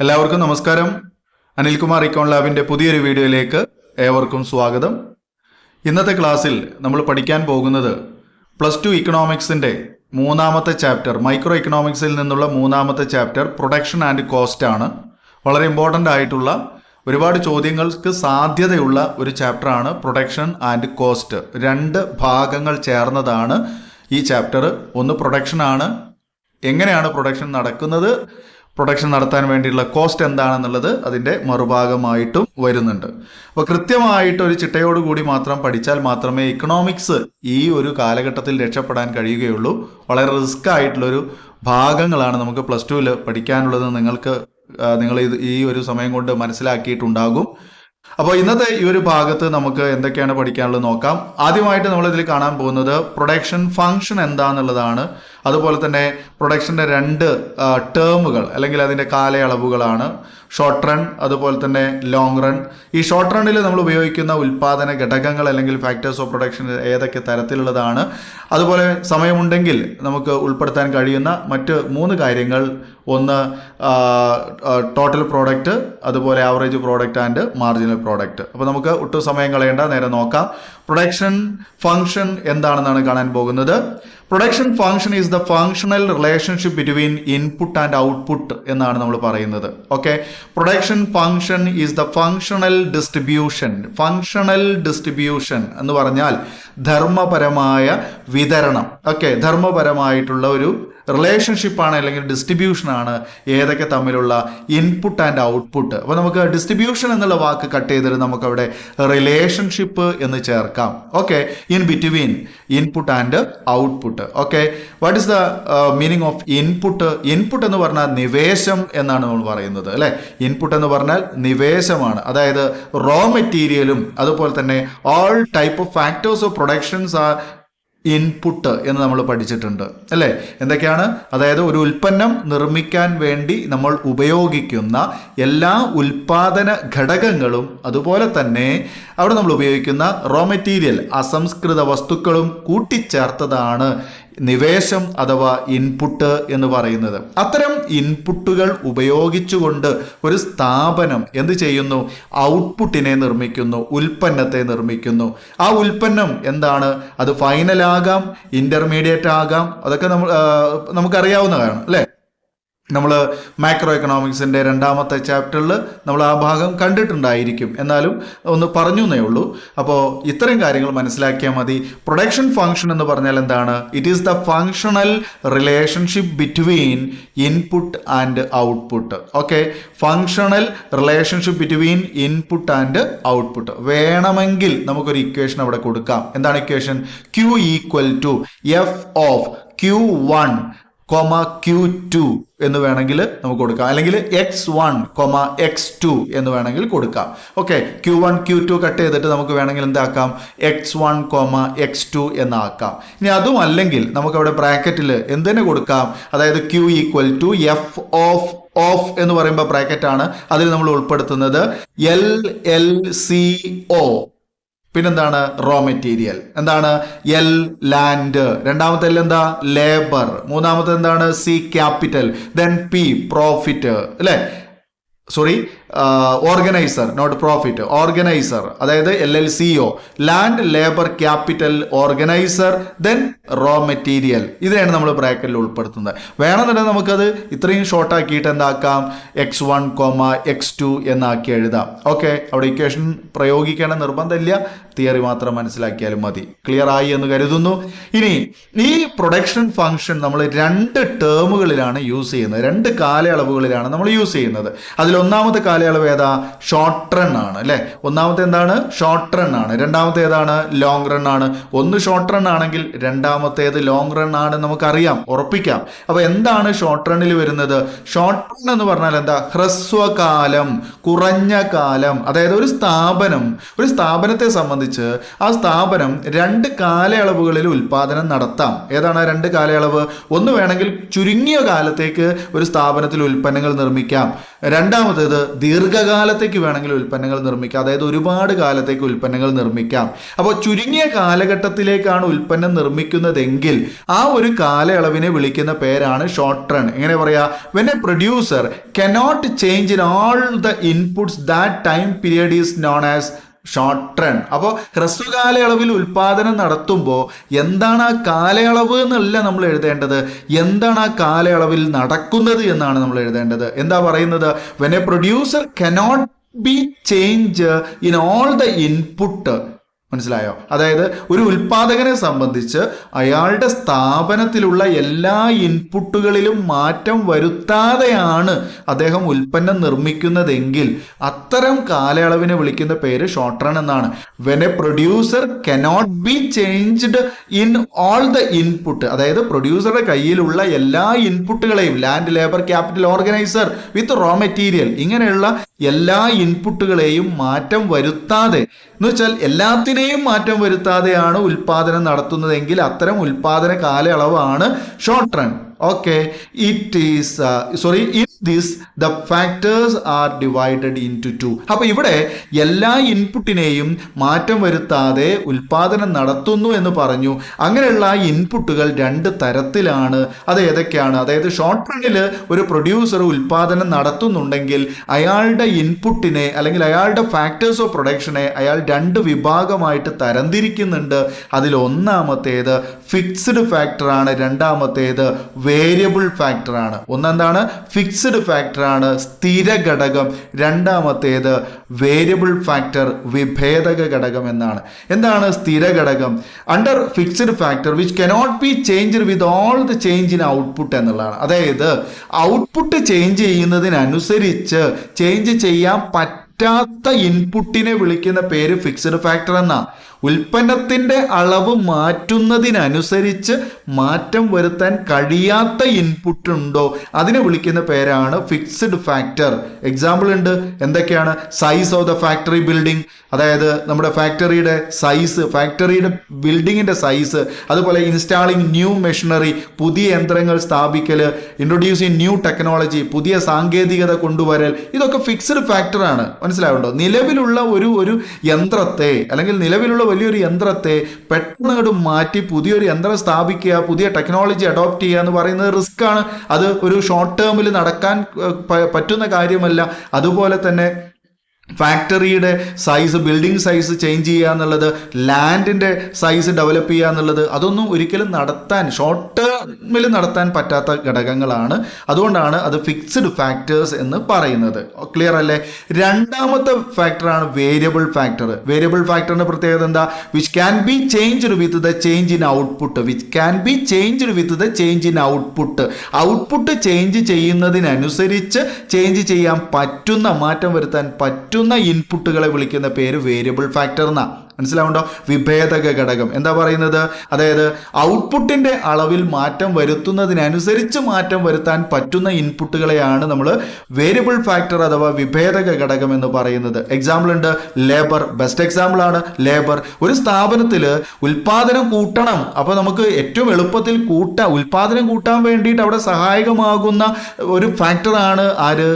എല്ലാവർക്കും നമസ്കാരം. അനിൽകുമാർ ഇക്കോൺ ലാബിന്റെ പുതിയൊരു വീഡിയോയിലേക്ക് ഏവർക്കും സ്വാഗതം. ഇന്നത്തെ ക്ലാസ്സിൽ നമ്മൾ പഠിക്കാൻ പോകുന്നത് +2 ഇക്കണോമിക്സിന്റെ മൂന്നാമത്തെ ചാപ്റ്റർ, മൈക്രോ ഇക്കണോമിക്സിൽ നിന്നുള്ള മൂന്നാമത്തെ ചാപ്റ്റർ പ്രൊഡക്ഷൻ ആൻഡ് കോസ്റ്റ് ആണ്. വളരെ ഇമ്പോർട്ടൻ്റ് ആയിട്ടുള്ള ഒരുപാട് ചോദ്യങ്ങൾക്ക് സാധ്യതയുള്ള ഒരു ചാപ്റ്ററാണ് പ്രൊഡക്ഷൻ ആൻഡ് കോസ്റ്റ്. രണ്ട് ഭാഗങ്ങൾ ചേർന്നതാണ് ഈ ചാപ്റ്റർ. ഒന്ന് പ്രൊഡക്ഷൻ ആണ്, എങ്ങനെയാണ് പ്രൊഡക്ഷൻ നടക്കുന്നത്, പ്രൊഡക്ഷൻ നടത്താൻ വേണ്ടിയുള്ള കോസ്റ്റ് എന്താണെന്നുള്ളത് അതിൻ്റെ മറുഭാഗമായിട്ടും വരുന്നുണ്ട്. അപ്പോൾ കൃത്യമായിട്ട് ഒരു ചിട്ടയോടുകൂടി മാത്രം പഠിച്ചാൽ മാത്രമേ ഇക്കണോമിക്സ് ഈ ഒരു കാലഘട്ടത്തിൽ രക്ഷപ്പെടാൻ കഴിയുകയുള്ളൂ. വളരെ റിസ്ക് ആയിട്ടുള്ളൊരു ഭാഗങ്ങളാണ് നമുക്ക് +2 പഠിക്കാനുള്ളത്. നിങ്ങൾ ഈ ഒരു സമയം കൊണ്ട് മനസ്സിലാക്കിയിട്ടുണ്ടാകും. അപ്പോൾ ഇന്നത്തെ ഈ ഒരു ഭാഗത്ത് നമുക്ക് എന്തൊക്കെയാണ് പഠിക്കാനുള്ളത് നോക്കാം. ആദ്യമായിട്ട് നമ്മളിതിൽ കാണാൻ പോകുന്നത് പ്രൊഡക്ഷൻ ഫംഗ്ഷൻ എന്താണെന്നുള്ളതാണ്. അതുപോലെ തന്നെ പ്രൊഡക്ഷൻ്റെ രണ്ട് ടേമുകൾ അല്ലെങ്കിൽ അതിൻ്റെ കാലയളവുകളാണ് ഷോർട്ട് റൺ, അതുപോലെ തന്നെ ലോങ് റൺ. ഈ ഷോർട്ട് റണ്ണിൽ നമ്മൾ ഉപയോഗിക്കുന്ന ഉൽപ്പാദന ഘടകങ്ങൾ അല്ലെങ്കിൽ ഫാക്ടേഴ്സ് ഓഫ് പ്രൊഡക്ഷൻ ഏതൊക്കെ തരത്തിലുള്ളതാണ്, അതുപോലെ സമയമുണ്ടെങ്കിൽ നമുക്ക് ഉൾപ്പെടുത്താൻ കഴിയുന്ന മറ്റ് 3 കാര്യങ്ങൾ. ഒന്ന് ടോട്ടൽ പ്രോഡക്റ്റ്, അതുപോലെ average product and marginal product. അപ്പോൾ നമുക്ക് ഒട്ടും സമയം കളയേണ്ട, നേരെ നോക്കാം. പ്രൊഡക്ഷൻ ഫംഗ്ഷൻ എന്താണെന്നാണ് കാണാൻ പോകുന്നത്. Production function is the functional relationship between input and output എന്നാണ് നമ്മൾ പറയുന്നത്. Okay, production function is the functional distribution. Functional distribution എന്ന് പറഞ്ഞാൽ ധർമ്മപരമായ വിതരണം. ഓക്കെ, ധർമ്മപരമായിട്ടുള്ള ഒരു റിലേഷൻഷിപ്പാണ് അല്ലെങ്കിൽ ഡിസ്ട്രിബ്യൂഷനാണ് ഏതൊക്കെ തമ്മിലുള്ള ഇൻപുട്ട് ആൻഡ് ഔട്ട്പുട്ട്. അപ്പോൾ നമുക്ക് ഡിസ്ട്രിബ്യൂഷൻ എന്നുള്ള വാക്ക് കട്ട് ചെയ്തിട്ട് നമുക്കവിടെ റിലേഷൻഷിപ്പ് എന്ന് ചേർക്കാം. Okay, in between input and output. Okay, what is the meaning of input? Input എന്ന് പറഞ്ഞാൽ നിവേശം എന്നാണ് നമ്മൾ പറയുന്നത്, അല്ലേ? ഇൻപുട്ട് എന്ന് പറഞ്ഞാൽ നിവേശമാണ്. അതായത് റോ മെറ്റീരിയലും അതുപോലെ തന്നെ all type of factors of productions are input എന്ന് നമ്മൾ പഠിച്ചിട്ടുണ്ട്, അല്ലേ? എന്തൊക്കെയാണ്? അതായത് ഒരു ഉൽപ്പന്നം നിർമ്മിക്കാൻ വേണ്ടി നമ്മൾ ഉപയോഗിക്കുന്ന എല്ലാ ഉൽപാദന ഘടകങ്ങളും അതുപോലെ തന്നെ അവിടെ നമ്മൾ ഉപയോഗിക്കുന്ന റോ മെറ്റീരിയൽ, അസംസ്കൃത വസ്തുക്കളും കൂട്ടിച്ചേർത്തതാണ് നിവേശം അഥവാ ഇൻപുട്ട് എന്ന് പറയുന്നത്. അത്തരം ഇൻപുട്ടുകൾ ഉപയോഗിച്ചുകൊണ്ട് ഒരു സ്ഥാപനം എന്ത് ചെയ്യുന്നു? ഔട്ട്പുട്ടിനെ നിർമ്മിക്കുന്നു, ഉൽപ്പന്നത്തെ നിർമ്മിക്കുന്നു. ആ ഉൽപ്പന്നം എന്താണ്? അത് ഫൈനൽ ആകാം, ഇന്റർമീഡിയറ്റ് ആകാം. അതൊക്കെ നമുക്കറിയാവുന്നതാണ്, അല്ലേ? നമ്മൾ മാക്രോ എക്കണോമിക്സിൻ്റെ 2ാമത്തെ ചാപ്റ്ററിൽ നമ്മൾ ആ ഭാഗം കണ്ടിട്ടുണ്ടായിരിക്കും. എന്നാലും ഒന്ന് പറഞ്ഞു എന്നേ ഉള്ളൂ. അപ്പോൾ ഇത്രയും കാര്യങ്ങൾ മനസ്സിലാക്കിയാൽ മതി. പ്രൊഡക്ഷൻ ഫംഗ്ഷൻ എന്ന് പറഞ്ഞാൽ എന്താണ്? It is the functional relationship between input and output. Okay, functional relationship between input and output. വേണമെങ്കിൽ നമുക്കൊരു ഇക്വേഷൻ അവിടെ കൊടുക്കാം. എന്താണ് equation? Q = F of Q1, Q2 എന്ന് വേണമെങ്കിൽ നമുക്ക് കൊടുക്കാം, അല്ലെങ്കിൽ X1, X2 എന്ന് വേണമെങ്കിൽ കൊടുക്കാം. ഓക്കെ, Q1 Q2 കട്ട് ചെയ്തിട്ട് നമുക്ക് വേണമെങ്കിൽ എന്താക്കാം? X1, X2 എന്നാക്കാം. ഇനി അതും അല്ലെങ്കിൽ നമുക്ക് അവിടെ ബ്രാക്കറ്റിൽ എന്തിനെ കൊടുക്കാം? അതായത് Q = F ഓഫ് എന്ന് പറയുമ്പോൾ ബ്രാക്കറ്റ് ആണ്, അതിൽ നമ്മൾ ഉൾപ്പെടുത്തുന്നത് LLCO. പിന്നെന്താണ്? Raw material. എന്താണ്? L land. രണ്ടാമത്തെ L എന്താ? ലേബർ. മൂന്നാമത്തെ എന്താണ്? C capital. Then P profit, അല്ലേ? Sorry, organiser, not profit, organiser. അതായത് LLCO, land, labour, capital, organiser, then raw material. ഇതിനെയാണ് നമ്മൾ ബ്രാക്കറ്റിൽ ഉൾപ്പെടുത്തുന്നത്. വേണമെന്നുണ്ടെങ്കിൽ നമുക്കത് ഇത്രയും ഷോർട്ട് ആക്കിയിട്ട് എന്താക്കാം? X1, X2 എന്നാക്കി എഴുതാം. ഓക്കെ, അവിടെ ഇക്വേഷൻ പ്രയോഗിക്കേണ്ട നിർബന്ധമില്ല, തിയറി മാത്രം മനസ്സിലാക്കിയാലും മതി. ക്ലിയർ ആയി എന്ന് കരുതുന്നു. ഇനി ഈ പ്രൊഡക്ഷൻ ഫംഗ്ഷൻ നമ്മൾ 2 ടേമുകളിലാണ് യൂസ് ചെയ്യുന്നത്, 2 കാലയളവുകളിലാണ് നമ്മൾ യൂസ് ചെയ്യുന്നത്. അതിൽ ഒന്നാമത്തെ കാലയളവ് ഏതാ? ഷോർട്ട് റൺ ആണ്, അല്ലേ? ഒന്നാമത്തെ എന്താണ്? ഷോർട്ട് റൺ ആണ്. രണ്ടാമത്തെ ഏതാണ്? ലോങ് റൺ ആണ്. ഒന്ന് ഷോർട്ട് റൺ ആണെങ്കിൽ രണ്ടാമത്തേത് ലോങ് റൺ ആണ്, നമുക്കറിയാം, ഉറപ്പിക്കാം. അപ്പൊ എന്താണ് ഷോർട്ട് റണ്ണിൽ വരുന്നത്? ഷോർട്ട് റൺ എന്ന് പറഞ്ഞാൽ എന്താ? ഹ്രസ്വകാലം, കുറഞ്ഞ കാലം. അതായത് ഒരു സ്ഥാപനത്തെ സംബന്ധിച്ച് ആ സ്ഥാപനം 2 കാലയളവുകളിൽ ഉൽപാദനം നടത്താം. ഏതാണ് 2 കാലയളവ്? ഒന്ന് വേണമെങ്കിൽ ചുരുങ്ങിയ കാലത്തേക്ക് ഒരു സ്ഥാപനത്തിൽ ഉൽപ്പന്നങ്ങൾ നിർമ്മിക്കാം. രണ്ടാമത്തേത് ദീർഘകാലത്തേക്ക് വേണമെങ്കിൽ ഉൽപ്പന്നങ്ങൾ നിർമ്മിക്കാം, അതായത് ഒരുപാട് കാലത്തേക്ക് ഉൽപ്പന്നങ്ങൾ നിർമ്മിക്കാം. അപ്പോൾ ചുരുങ്ങിയ കാലഘട്ടത്തിലേക്കാണ് ഉൽപ്പന്നം നിർമ്മിക്കുന്നതെങ്കിൽ ആ ഒരു കാലയളവിനെ വിളിക്കുന്ന പേരാണ് ഷോർട്ട് റൺ. എങ്ങനെ പറയാ? When a producer cannot change in all the inputs that time period is known as short run. അപ്പോൾ ഹ്രസ്വകാലയളവിൽ ഉൽപാദനം നടത്തുമ്പോൾ എന്താണ് ആ കാലയളവ് എന്നല്ല നമ്മൾ എഴുതേണ്ടത്, എന്താണ് ആ കാലയളവിൽ നടക്കുന്നത് എന്നാണ് നമ്മൾ എഴുതേണ്ടത്. എന്താ പറയുന്നത്? When a producer cannot be change in all the input. മനസ്സിലായോ? അതായത് ഒരു ഉൽപാദകനെ സംബന്ധിച്ച് അയാളുടെ സ്ഥാപനത്തിലുള്ള എല്ലാ ഇൻപുട്ടുകളിലും മാറ്റം വരുത്താതെയാണ് അദ്ദേഹം ഉൽപ്പന്നം നിർമ്മിക്കുന്നതെങ്കിൽ അത്തരം കാലയളവിനെ വിളിക്കുന്ന പേര് ഷോർട്ട് റൺ എന്നാണ്. When a producer cannot be changed in all the input, അതായത് പ്രൊഡ്യൂസറുടെ കയ്യിലുള്ള എല്ലാ ഇൻപുട്ടുകളെയും, ലാൻഡ്, ലേബർ, ക്യാപിറ്റൽ, ഓർഗനൈസർ വിത്ത് റോ മെറ്റീരിയൽ, ഇങ്ങനെയുള്ള എല്ലാ ഇൻപുട്ടുകളെയും മാറ്റം വരുത്താതെ, എന്ന് വെച്ചാൽ എല്ലാത്തിനെയും മാറ്റം വരുത്താതെയാണ് ഉൽപാദനം നടത്തുന്നതെങ്കിൽ അത്തരം ഉൽപാദന കാലയളവാണ് short run. Okay, if this the factors are divided into two. അപ്പോൾ ഇവിടെ എല്ലാ ഇൻപുട്ടിനെയും മാറ്റം വരുത്താതെ ഉൽപാദനം നടത്തുന്നു എന്ന് പറഞ്ഞു. അങ്ങനെയുള്ള ഇൻപുട്ടുകൾ രണ്ട് തരത്തിലാണ്. അത് ഏതൊക്കെയാണ്? അതായത് ഷോർട്ട് റണ്ണിൽ ഒരു പ്രൊഡ്യൂസർ ഉൽപാദനം നടത്തുന്നുണ്ടെങ്കിൽ അയാളുടെ ഇൻപുട്ടിനെ അല്ലെങ്കിൽ അയാളുടെ ഫാക്ടേഴ്സ് ഓഫ് പ്രൊഡക്ഷനെ അയാൾ രണ്ട് വിഭാഗമായിട്ട് തരംതിരിക്കുന്നുണ്ട്. അതിൽ ഒന്നാമത്തേത് ഫിക്സ്ഡ് ഫാക്ടറാണ്, രണ്ടാമത്തേത് വേരിയബിൾ ഫാക്ടറാണ്. ഒന്നെന്താണ്? ഫിക്സ്ഡ് ഫാക്ടറാണ്, സ്ഥിര ഘടകം. രണ്ടാമത്തേത് വേരിയബിൾ ഫാക്ടർ, വിഭേദക ഘടകം എന്നാണ്. എന്താണ് സ്ഥിര ഘടകം? Under fixed factor which cannot be changed with all the change in output എന്നുള്ളതാണ്. അതായത് ഔട്ട്പുട്ട് ചേഞ്ച് ചെയ്യുന്നതിനനുസരിച്ച് ചേഞ്ച് ചെയ്യാൻ പറ്റാത്ത ഇൻപുട്ടിനെ വിളിക്കുന്ന പേര് ഫിക്സ്ഡ് ഫാക്ടർ എന്നാ. ഉൽപ്പന്നത്തിന്റെ അളവ് മാറ്റുന്നതിനനുസരിച്ച് മാറ്റം വരുത്താൻ കഴിയാത്ത ഇൻപുട്ട് ഉണ്ടോ അതിനെ വിളിക്കുന്ന പേരാണ് ഫിക്സ്ഡ് ഫാക്ടർ. എക്സാമ്പിൾ ഉണ്ട്. എന്തൊക്കെയാണ്? Size of the factory building, അതായത് നമ്മുടെ ഫാക്ടറിയുടെ സൈസ്, ഫാക്ടറിയുടെ ബിൽഡിങ്ങിന്റെ സൈസ്. അതുപോലെ ഇൻസ്റ്റാളിങ് ന്യൂ മെഷീനറി, പുതിയ യന്ത്രങ്ങൾ സ്ഥാപിക്കൽ, ഇൻട്രൊഡ്യൂസിങ് ന്യൂ ടെക്നോളജി, പുതിയ സാങ്കേതികത കൊണ്ടുവരൽ, ഇതൊക്കെ ഫിക്സ്ഡ് ഫാക്ടറാണ്. മനസ്സിലാവുണ്ടോ? നിലവിലുള്ള ഒരു യന്ത്രത്തെ അല്ലെങ്കിൽ നിലവിലുള്ള വലിയൊരു യന്ത്രത്തെ പെട്ടെന്ന് മാറ്റി പുതിയൊരു യന്ത്രം സ്ഥാപിക്കുക, പുതിയ ടെക്നോളജി അഡോപ്റ്റ് ചെയ്യുക എന്ന് പറയുന്നത് റിസ്ക് ആണ്. അത് ഒരു ഷോർട്ട് ടേമിൽ നടക്കാൻ പറ്റുന്ന കാര്യമല്ല. അതുപോലെ തന്നെ ഫാക്ടറിയുടെ സൈസ്, ബിൽഡിംഗ് സൈസ് ചേഞ്ച് ചെയ്യുക എന്നുള്ളത്, ലാൻഡിൻ്റെ സൈസ് ഡെവലപ്പ് ചെയ്യുക എന്നുള്ളത്, അതൊന്നും ഒരിക്കലും ഷോർട്ട് ടേമിൽ നടത്താൻ പറ്റാത്ത ഘടകങ്ങളാണ്. അതുകൊണ്ടാണ് അത് ഫിക്സ്ഡ് ഫാക്ടേഴ്സ് എന്ന് പറയുന്നത്. ക്ലിയർ അല്ലേ? രണ്ടാമത്തെ ഫാക്ടറാണ് വേരിയബിൾ ഫാക്ടർ. വേരിയബിൾ ഫാക്ടറിന്റെ പ്രത്യേകത എന്താ? Which can be changed with the change in output. Which can be changed with the change in output. Output change ചെയ്യുന്നതിനനുസരിച്ച് ചേഞ്ച് ചെയ്യാൻ പറ്റുന്ന, മാറ്റം വരുത്താൻ പറ്റുന്ന ഇൻപുട്ടുകളെ വിളിക്കുന്ന പേര് വേരിയബിൾ ഫാക്ടർ എന്നാ. മനസ്സിലാവുണ്ടോ? വിഭേദക ഘടകം എന്താ പറയുന്നത്? അതായത് ഔട്ട്പുട്ടിന്റെ അളവിൽ മാറ്റം വരുത്തുന്നതിനനുസരിച്ച് മാറ്റം വരുത്താൻ പറ്റുന്ന ഇൻപുട്ടുകളെയാണ് നമ്മൾ വേരിയബിൾ ഫാക്ടർ അഥവാ വിഭേദക ഘടകം എന്ന് പറയുന്നത്. എക്സാമ്പിൾ ഉണ്ട്. ലേബർ ബെസ്റ്റ് എക്സാമ്പിൾ ആണ്. ലേബർ, ഒരു സ്ഥാപനത്തിൽ ഉൽപാദനം കൂട്ടണം, അപ്പോൾ നമുക്ക് ഏറ്റവും എളുപ്പത്തിൽ ഉൽപാദനം കൂട്ടാൻ വേണ്ടിയിട്ട് അവിടെ സഹായകമാകുന്ന ഒരു ഫാക്ടറാണ് ആര്?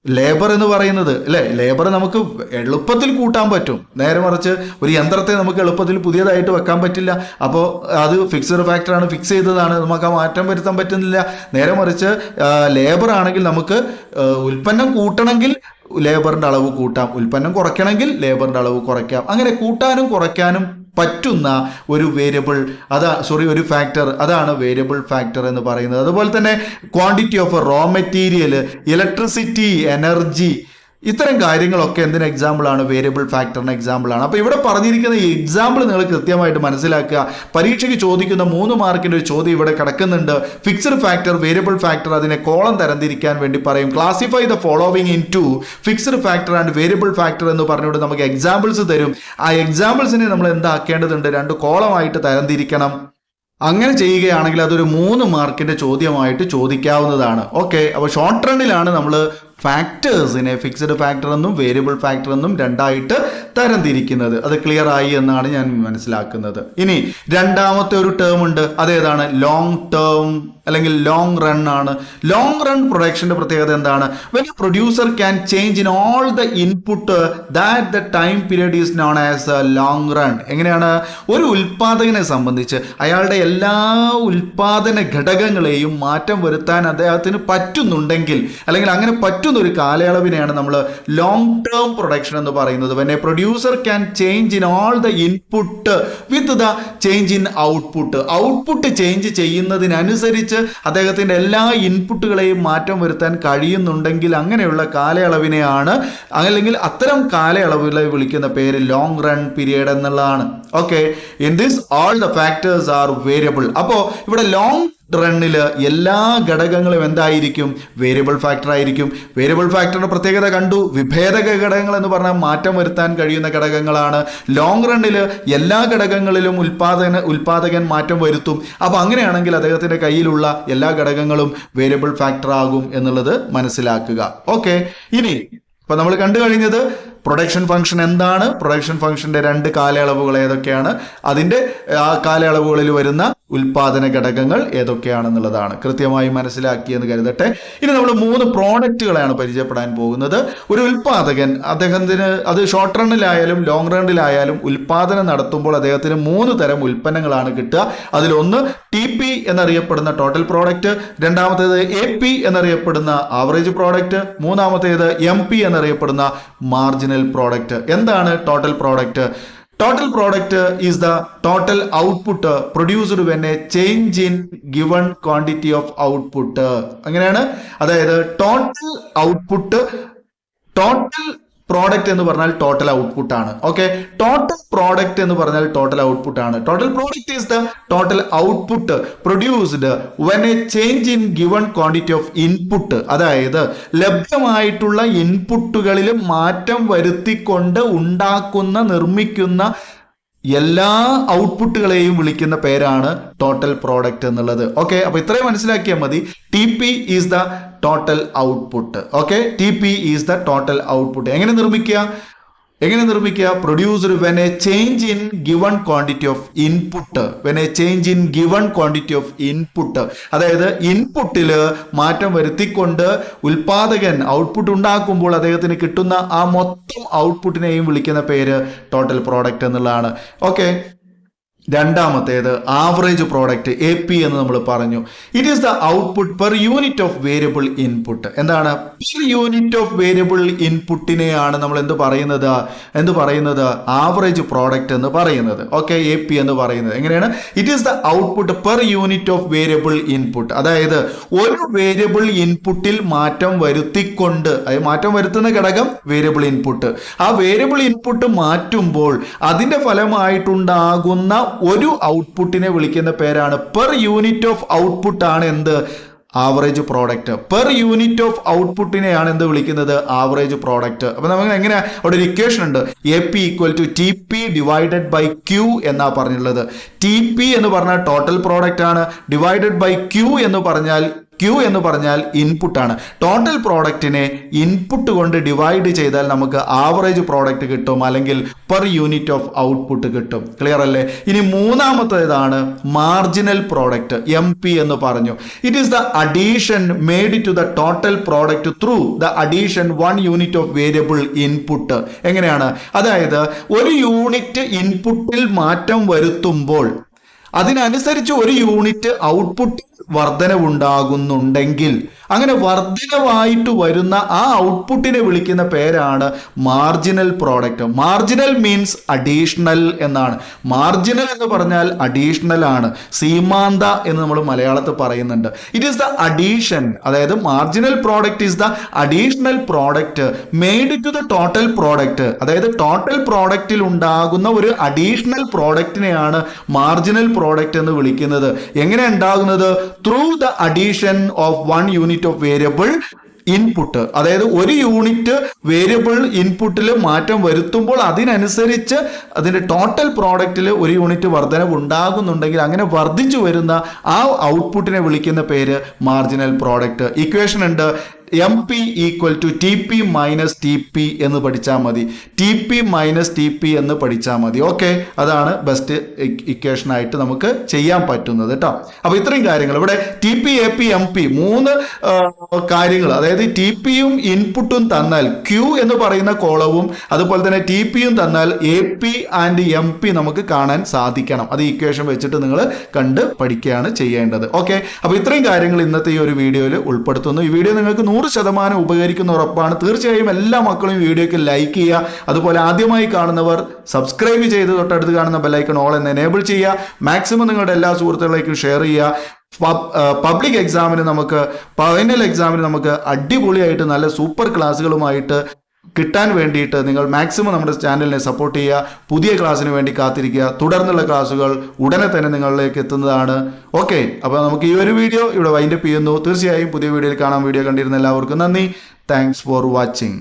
ലേബർ എന്ന് പറയുന്നത്, അല്ലേ? ലേബർ നമുക്ക് എളുപ്പത്തിൽ കൂട്ടാൻ പറ്റും. നേരെ മറിച്ച് ഒരു യന്ത്രത്തെ നമുക്ക് എളുപ്പത്തിൽ പുതിയതായിട്ട് വെക്കാൻ പറ്റില്ല. അപ്പോൾ അത് ഫിക്സ്ഡ് ഫാക്ടറാണ്, ഫിക്സ് ചെയ്തതാണ്, നമുക്ക് ആ മാറ്റം വരുത്താൻ പറ്റുന്നില്ല. നേരെ മറിച്ച് ലേബർ ആണെങ്കിൽ നമുക്ക് ഉൽപ്പന്നം കൂട്ടണമെങ്കിൽ ലേബറിൻ്റെ അളവ് കൂട്ടാം, ഉൽപ്പന്നം കുറയ്ക്കണമെങ്കിൽ ലേബറിൻ്റെ അളവ് കുറയ്ക്കാം. അങ്ങനെ കൂട്ടാനും കുറയ്ക്കാനും പറ്റുന്ന ഒരു ഒരു ഫാക്ടർ, അതാണ് വേരിയബിൾ ഫാക്ടർ എന്ന് പറയുന്നത്. അതുപോലെ തന്നെ quantity of raw material, electricity, energy, ഇത്തരം കാര്യങ്ങളൊക്കെ എന്തിന് എക്സാമ്പിളാണ്? വേരിയബിൾ ഫാക്ടറിന് എക്സാമ്പിളാണ്. അപ്പോൾ ഇവിടെ പറഞ്ഞിരിക്കുന്ന ഈ എക്സാമ്പിൾ നിങ്ങൾ കൃത്യമായിട്ട് മനസ്സിലാക്കുക. പരീക്ഷയ്ക്ക് ചോദിക്കുന്ന 3 മാർക്കിൻ്റെ ഒരു ചോദ്യം ഇവിടെ കിടക്കുന്നുണ്ട്. ഫിക്സ്ഡ് ഫാക്ടർ, വേരിയബിൾ ഫാക്ടർ, അതിനെ കോളം തരംതിരിക്കാൻ വേണ്ടി പറയും. Classify the following into fixed factor and variable factor എന്ന് പറഞ്ഞുകൊണ്ട് നമുക്ക് എക്സാമ്പിൾസ് തരും. ആ എക്സാമ്പിൾസിനെ നമ്മൾ എന്താക്കേണ്ടതുണ്ട്? 2 കോളമായിട്ട് തരംതിരിക്കണം. അങ്ങനെ ചെയ്യുകയാണെങ്കിൽ അതൊരു 3 മാർക്കിൻ്റെ ചോദ്യമായിട്ട് ചോദിക്കാവുന്നതാണ്. ഓക്കെ, അപ്പോൾ ഷോർട്ട് റണ്ണിലാണ് നമ്മൾ ഫാക്ടേഴ്സിനെ ഫിക്സഡ് ഫാക്ടർ എന്നും വേരിയബിൾ ഫാക്ടർ എന്നും രണ്ടായിട്ട് തരംതിരിക്കുന്നത്. അത് ക്ലിയർ ആയി എന്നാണ് ഞാൻ മനസ്സിലാക്കുന്നത്. ഇനി രണ്ടാമത്തെ ഒരു ടേം ഉണ്ട്, അതേതാണ്? ലോങ് ടേം അല്ലെങ്കിൽ ലോങ് റൺ ആണ്. ലോങ് റൺ പ്രൊഡക്ഷന്റെ പ്രത്യേകത എന്താണ്? When a producer can change in all the input that the time period is known as A long run. എങ്ങനെയാണ്? ഒരു ഉൽപാദകനെ സംബന്ധിച്ച് അയാളുടെ എല്ലാ ഉൽപാദന ഘടകങ്ങളെയും മാറ്റം വരുത്താൻ അദ്ദേഹത്തിന് പറ്റുന്നുണ്ടെങ്കിൽ, അല്ലെങ്കിൽ അങ്ങനെ പറ്റുന്ന ഒരു കാലയളവിനെയാണ് നമ്മൾ ലോങ് ടേം പ്രൊഡക്ഷൻ എന്ന് പറയുന്നത്. When a producer can change in all the input with the change in output. Output change ചെയ്യുന്നതിനനുസരിച്ച് അദ്ദേഹത്തിന്റെ എല്ലാ ഇൻപുട്ടുകളെയും മാറ്റം വരുത്താൻ കഴിയുന്നുണ്ടെങ്കിൽ അങ്ങനെയുള്ള കാലയളവിനെയാണ്, അല്ലെങ്കിൽ അത്തരം കാലയളവിലെ വിളിക്കുന്ന പേര് ലോങ് റൺ പീരിയഡ് എന്നുള്ളതാണ്. Okay, in this all the factors R variable. അപ്പോൾ ഇവിടെ ലോങ് റണ്ണിൽ എല്ലാ ഘടകങ്ങളും എന്തായിരിക്കും? വേരിയബിൾ ഫാക്ടർ ആയിരിക്കും. വേരിയബിൾ ഫാക്ടറിന്റെ പ്രത്യേകത കണ്ടു. വിഭേദക ഘടകങ്ങൾ എന്ന് പറഞ്ഞാൽ മാറ്റം വരുത്താൻ കഴിയുന്ന ഘടകങ്ങളാണ്. ലോങ് റണ്ണിൽ എല്ലാ ഘടകങ്ങളിലും ഉൽപാദകൻ മാറ്റം വരുത്തും. അപ്പൊ അങ്ങനെയാണെങ്കിൽ അദ്ദേഹത്തിന്റെ കയ്യിലുള്ള എല്ലാ ഘടകങ്ങളും വേരിയബിൾ ഫാക്ടർ ആകും എന്നുള്ളത് മനസ്സിലാക്കുക. ഓക്കെ, ഇനി ഇപ്പൊ നമ്മൾ കണ്ടു കഴിഞ്ഞത് പ്രൊഡക്ഷൻ ഫംഗ്ഷൻ എന്താണ്, പ്രൊഡക്ഷൻ ഫംഗ്ഷന്റെ രണ്ട് കാലയളവുകൾ ഏതൊക്കെയാണ്, അതിന്റെ ആ കാലയളവുകളിൽ വരുന്ന ഉൽപാദന ഘടകങ്ങൾ ഏതൊക്കെയാണെന്നുള്ളതാണ് കൃത്യമായി മനസ്സിലാക്കിയെന്ന് കരുതട്ടെ. ഇനി നമ്മൾ 3 പ്രോഡക്റ്റുകളാണ് പരിചയപ്പെടാൻ പോകുന്നത്. ഒരു ഉൽപാദകൻ അദ്ദേഹത്തിന് അത് ഷോർട്ട് റണ്ണിലായാലും ലോങ് റണ്ണിലായാലും ഉൽപാദനം നടത്തുമ്പോൾ അദ്ദേഹത്തിന് 3 തരം ഉൽപ്പന്നങ്ങളാണ് കിട്ടുക. അതിലൊന്ന് TP എന്നറിയപ്പെടുന്ന ടോട്ടൽ പ്രോഡക്റ്റ്, രണ്ടാമത്തേത് AP എന്നറിയപ്പെടുന്ന ആവറേജ് പ്രോഡക്റ്റ്, മൂന്നാമത്തേത് MP എന്നറിയപ്പെടുന്ന മാർജിനൽ പ്രോഡക്റ്റ്. എന്താണ് total product? Total product is the total output produced when a change in given quantity of output. അങ്ങനെയാണ്. അതായത് ടോട്ടൽ ഔട്ട്പുട്ട്, ടോട്ടൽ പ്രോഡക്റ്റ് എന്ന് പറഞ്ഞാൽ ടോട്ടൽ ഔട്ട്പുട്ട് ആണ്. ഓക്കെ, ടോട്ടൽ പ്രോഡക്റ്റ് എന്ന് പറഞ്ഞാൽ ടോട്ടൽ ഔട്ട്പുട്ട് ആണ്. Total product is the total output produced when A change in given quantity of input. അതായത് ലഭ്യമായിട്ടുള്ള ഇൻപുട്ടുകളിൽ മാറ്റം വരുത്തിക്കൊണ്ട് നിർമ്മിക്കുന്ന എല്ലാ ഔട്ട്പുട്ടുകളെയും വിളിക്കുന്ന പേരാണ് ടോട്ടൽ പ്രോഡക്റ്റ് എന്നുള്ളത്. ഓക്കെ, അപ്പൊ ഇത്രയും മനസ്സിലാക്കിയാൽ മതി. TP is the total output. Okay, TP is the total output. എങ്ങനെ നിർമ്മിക്കുക? Produced when A change in given quantity of input. When A change in given quantity of input, അതായത് ഇൻപുട്ടിൽ മാറ്റം വരുത്തിക്കൊണ്ട് ഉൽപാദകൻ ഔട്ട്പുട്ട് ഉണ്ടാക്കുമ്പോൾ അദ്ദേഹത്തിന് കിട്ടുന്ന ആ മൊത്തം ഔട്ട്പുട്ടിനെയും വിളിക്കുന്ന പേര് ടോട്ടൽ പ്രോഡക്റ്റ് എന്നുള്ളതാണ്. ഓക്കെ, രണ്ടാമത്തേത് ആവറേജ് പ്രോഡക്റ്റ് AP എന്ന് നമ്മൾ പറഞ്ഞു. It is the output per unit of variable input. എന്താണ്? പെർ യൂണിറ്റ് ഓഫ് വേരിയബിൾ ഇൻപുട്ടിനെയാണ് നമ്മൾ എന്ത് പറയുന്നത്? ആവറേജ് പ്രോഡക്റ്റ് എന്ന് പറയുന്നത്. ഓക്കെ, AP എന്ന് പറയുന്നത് എങ്ങനെയാണ്? It is the output per unit of variable input. അതായത് ഒരു വേരിയബിൾ ഇൻപുട്ടിൽ മാറ്റം വരുത്തിക്കൊണ്ട്, മാറ്റം വരുത്തുന്ന ഘടകം വേരിയബിൾ ഇൻപുട്ട്. ആ വേരിയബിൾ ഇൻപുട്ട് മാറ്റുമ്പോൾ അതിന്റെ ഫലമായിട്ടുണ്ടാകുന്ന ഒരു ഔട്ട്പുട്ടിനെ വിളിക്കുന്ന പേരാണ്, പെർ യൂണിറ്റ് ഓഫ് ഔട്ട്പുട്ട് ആണ് എന്ത്? Average product. Per unit of ഔട്ട്പുട്ടിനെയാണ് എന്ത് വിളിക്കുന്നത്? Average product. അപ്പൊ നമുക്ക് എങ്ങനെ അവിടെ ഒരു ഇക്വേഷൻ ഉണ്ട്, AP = TP divided by Q എന്നാ പറഞ്ഞിട്ടുള്ളത്. TP എന്ന് പറഞ്ഞാൽ ടോട്ടൽ പ്രോഡക്റ്റ് ആണ്, ഡിവൈഡഡ് ബൈ Q എന്ന് പറഞ്ഞാൽ ഇൻപുട്ട് ആണ്. ടോട്ടൽ പ്രോഡക്റ്റിനെ ഇൻപുട്ട് കൊണ്ട് ഡിവൈഡ് ചെയ്താൽ നമുക്ക് ആവറേജ് പ്രോഡക്റ്റ് കിട്ടും, അല്ലെങ്കിൽ പെർ യൂണിറ്റ് ഓഫ് ഔട്ട്പുട്ട് കിട്ടും. ക്ലിയർ അല്ലേ? ഇനി മൂന്നാമത്തേതാണ് മാർജിനൽ പ്രോഡക്റ്റ്, MP എന്ന് പറഞ്ഞു. It is the addition made to the total product through the addition 1 unit of variable input. എങ്ങനെയാണ്? അതായത് ഒരു യൂണിറ്റ് ഇൻപുട്ടിൽ മാറ്റം വരുത്തുമ്പോൾ അതിനനുസരിച്ച് 1 യൂണിറ്റ് ഔട്ട്പുട്ട് വർധനവുണ്ടാകുന്നുണ്ടെങ്കിൽ അങ്ങനെ വർധനവായിട്ട് വരുന്ന ആ ഔട്ട്പുട്ടിനെ വിളിക്കുന്ന പേരാണ് marginal product. Marginal means additional എന്നാണ്. മാർജിനൽ എന്ന് പറഞ്ഞാൽ അഡീഷണൽ ആണ്, സീമാന്ത എന്ന് നമ്മൾ മലയാളത്തിൽ പറയുന്നുണ്ട്. ഇറ്റ് ഈസ് ദ അഡീഷൻ, അതായത് marginal product is the additional product made to the total product. അതായത് ടോട്ടൽ പ്രോഡക്റ്റിൽ ഉണ്ടാകുന്ന ഒരു അഡീഷണൽ പ്രോഡക്റ്റിനെയാണ് മാർജിനൽ പ്രോഡക്റ്റ് എന്ന് വിളിക്കുന്നത്. എങ്ങനെ ഉണ്ടാകുന്നത്? Through the addition of 1 unit of variable input. അതായത് 1 യൂണിറ്റ് വേരിയബിൾ ഇൻപുട്ടിൽ മാറ്റം വരുത്തുമ്പോൾ അതിനനുസരിച്ച് അതിന്റെ ടോട്ടൽ പ്രോഡക്റ്റിൽ 1 യൂണിറ്റ് വർധനവ് ഉണ്ടാകുന്നുണ്ടെങ്കിൽ അങ്ങനെ വർദ്ധിച്ചു വരുന്ന ആ ഔട്ട്പുട്ടിനെ വിളിക്കുന്ന പേര് മാർജിനൽ പ്രോഡക്റ്റ്. ഇക്വേഷൻ ഉണ്ട്, M P equal to T P minus T P എന്ന് പഠിച്ചാൽ മതി. T P minus T P എന്ന് പഠിച്ചാൽ മതി. ഓക്കെ, അതാണ് ബെസ്റ്റ് ഇക്വേഷൻ ആയിട്ട് നമുക്ക് ചെയ്യാൻ പറ്റുന്നത് കേട്ടോ. അപ്പൊ ഇത്രയും കാര്യങ്ങൾ ഇവിടെ T P A P M P 3 കാര്യങ്ങൾ, അതായത് ടി പിയും ഇൻപുട്ടും തന്നാൽ ക്യൂ എന്ന് പറയുന്ന കോളവും അതുപോലെ തന്നെ ടി പിയും തന്നാൽ A P and M P നമുക്ക് കാണാൻ സാധിക്കണം. അത് ഇക്വേഷൻ വെച്ചിട്ട് നിങ്ങൾ കണ്ട് പഠിക്കുകയാണ് ചെയ്യേണ്ടത്. ഓക്കെ, അപ്പൊ ഇത്രയും കാര്യങ്ങൾ ഇന്നത്തെ ഈ ഒരു വീഡിയോയിൽ ഉൾപ്പെടുത്തുന്നു. ഈ വീഡിയോ നിങ്ങൾക്ക് 100% ഉപകരിക്കുന്ന ഉറപ്പാണ്. തീർച്ചയായും എല്ലാ മക്കളും ഈ വീഡിയോക്ക് ലൈക്ക് ചെയ്യുക. അതുപോലെ ആദ്യമായി കാണുന്നവർ സബ്സ്ക്രൈബ് ചെയ്ത് തൊട്ടടുത്ത് കാണുന്ന ബെല്ലൈക്കൺ ഓൾ എന്ന് എനേബിൾ ചെയ്യുക. മാക്സിമം നിങ്ങളുടെ എല്ലാ സുഹൃത്തുക്കളിലേക്കും ഷെയർ ചെയ്യുക. പബ്ലിക് എക്സാമിന് നമുക്ക്, ഫൈനൽ എക്സാമിന് നമുക്ക് അടിപൊളിയായിട്ട് നല്ല സൂപ്പർ ക്ലാസ്സുകളുമായിട്ട് കിട്ടാൻ വേണ്ടിയിട്ട് നിങ്ങൾ മാക്സിമം നമ്മുടെ ചാനലിനെ സപ്പോർട്ട് ചെയ്യുക. പുതിയ ക്ലാസ്സിന് വേണ്ടി കാത്തിരിക്കുക. തുടർന്നുള്ള ക്ലാസ്സുകൾ ഉടനെ തന്നെ നിങ്ങളിലേക്ക് എത്തുന്നതാണ്. ഓക്കെ, അപ്പോൾ നമുക്ക് ഈ ഒരു വീഡിയോ ഇവിടെ വൈൻഡപ്പ് ചെയ്യുന്നു. തീർച്ചയായും പുതിയ വീഡിയോയിൽ കാണാം. വീഡിയോ കണ്ടിരുന്ന എല്ലാവർക്കും നന്ദി. Thanks for watching.